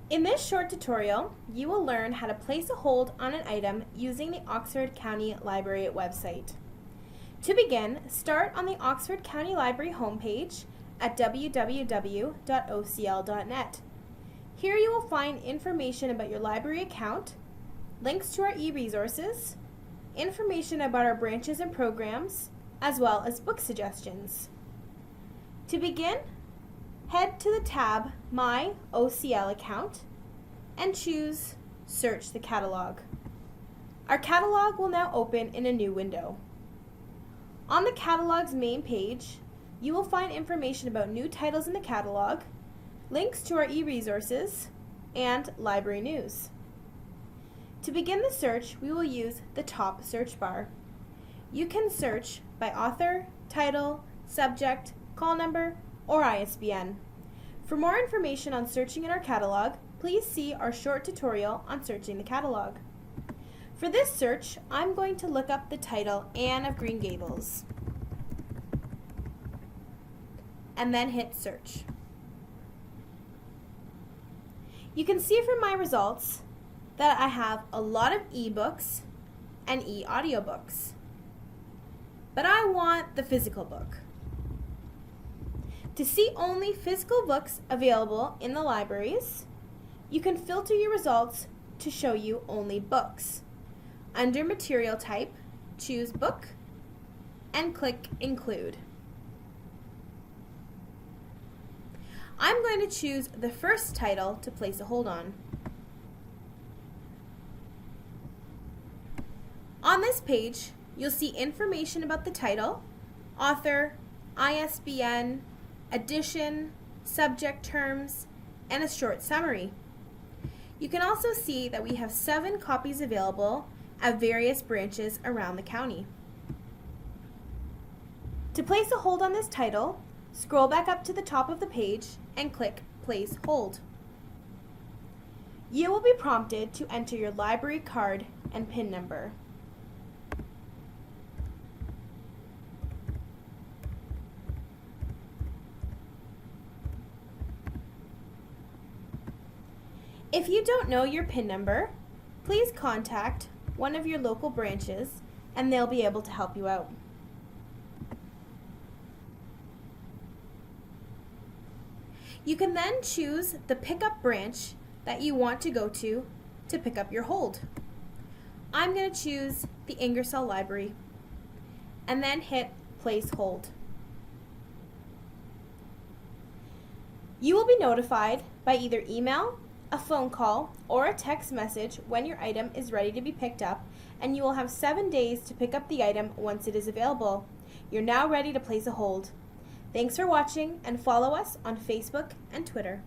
In this short tutorial, you will learn how to place a hold on an item using the Oxford County Library website. To begin, start on the Oxford County Library homepage at www.ocl.net. Here you will find information about your library account, links to our e-resources, information about our branches and programs, as well as book suggestions. To begin, head to the tab My OCL Account and choose Search the Catalog. Our catalog will now open in a new window. On the catalog's main page, you will find information about new titles in the catalog, links to our e-resources, and library news. To begin the search, we will use the top search bar. You can search by author, title, subject, call number, or ISBN. For more information on searching in our catalog, please see our short tutorial on searching the catalog. For this search, I'm going to look up the title Anne of Green Gables and then hit search. You can see from my results that I have a lot of ebooks and e-audiobooks, but I want the physical book. To see only physical books available in the libraries, you can filter your results to show you only books. Under Material Type, choose Book and click Include. I'm going to choose the first title to place a hold on. On this page, you'll see information about the title, author, ISBN, edition, subject terms, and a short summary. You can also see that we have 7 copies available at various branches around the county. To place a hold on this title, scroll back up to the top of the page and click Place Hold. You will be prompted to enter your library card and PIN number. If you don't know your PIN number, please contact one of your local branches and they'll be able to help you out. You can then choose the pickup branch that you want to go to pick up your hold. I'm going to choose the Ingersoll Library and then hit Place Hold. You will be notified by either email, a phone call, or a text message when your item is ready to be picked up, and you will have 7 days to pick up the item once it is available. You're now ready to place a hold. Thanks for watching, and follow us on Facebook and Twitter.